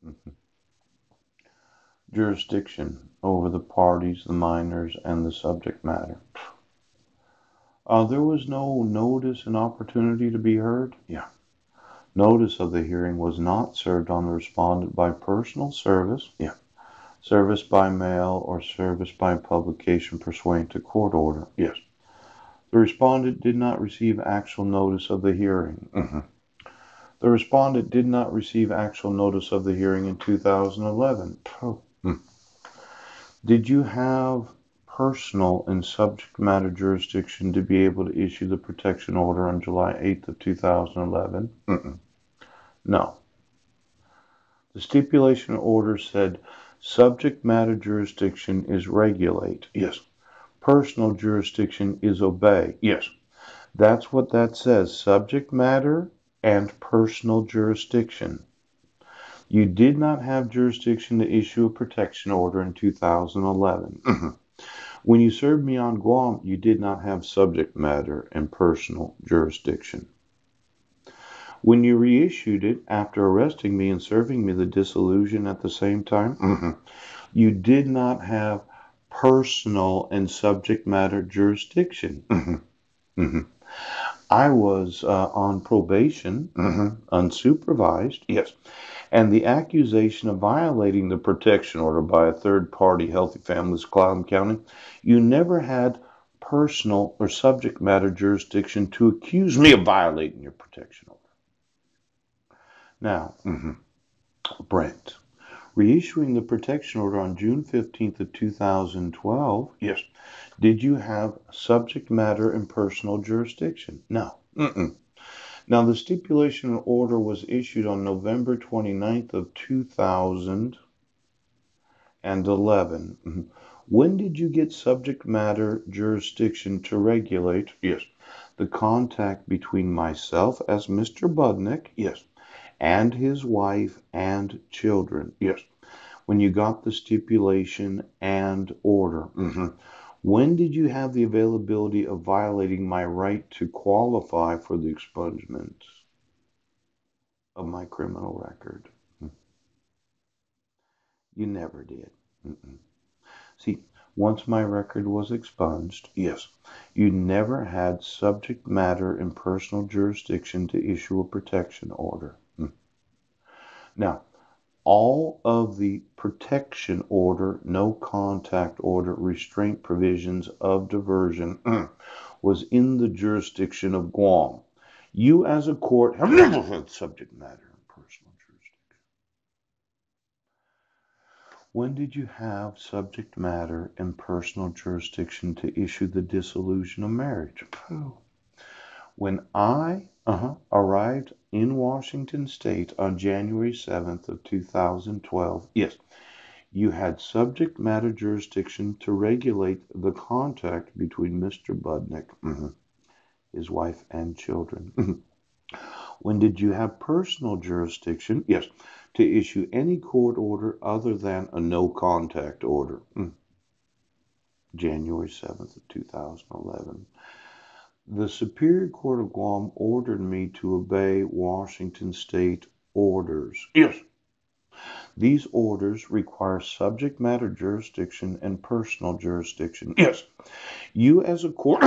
Mhm. Jurisdiction over the parties, the minors, and the subject matter. There was no notice and opportunity to be heard. Yeah. Notice of the hearing was not served on the respondent by personal service. Yeah. Service by mail or service by publication pursuant to court order. Yes. The respondent did not receive actual notice of the hearing. Mhm. The respondent did not receive actual notice of the hearing in 2011. Oh. Hmm. Did you have personal and subject matter jurisdiction to be able to issue the protection order on July 8th of 2011? Mm-mm. No. The stipulation order said subject matter jurisdiction is regulate. Yes. Personal jurisdiction is obey. Yes. That's what that says. Subject matter and personal jurisdiction. You did not have jurisdiction to issue a protection order in 2011. Mhm. When you served me on Guam, you did not have subject matter and personal jurisdiction. When you reissued it after arresting me and serving me the dissolution at the same time, you did not have personal and subject matter jurisdiction. I was on probation, unsupervised, yes, and the accusation of violating the protection order by a third party, Healthy Families Clallam County, you never had personal or subject matter jurisdiction to accuse me of violating your protection order. Now, Brent, reissuing the protection order on June 15th of 2012, yes, did you have subject matter and personal jurisdiction? No. Now, the stipulation order was issued on November 29th of 2011. When did you get subject matter jurisdiction to regulate? Yes. The contact between myself as Mr. Budnick, yes, and his wife and children, yes. When you got the stipulation and order. When did you have the availability of violating my right to qualify for the expungement of my criminal record? You never did. See, once my record was expunged, yes, you never had subject matter and personal jurisdiction to issue a protection order. Now, all of the protection order, no contact order, restraint provisions of diversion was in the jurisdiction of Guam. You as a court have never had subject matter and personal jurisdiction. When did you have subject matter and personal jurisdiction to issue the dissolution of marriage? When I arrived in Washington State on January 7th of 2012, yes, you had subject matter jurisdiction to regulate the contact between Mr. Budnick, his wife, and children. When did you have personal jurisdiction? Yes, to issue any court order other than a no contact order. January 7th of 2011. The Superior Court of Guam ordered me to obey Washington State orders. Yes. These orders require subject matter jurisdiction and personal jurisdiction. Yes. You as a court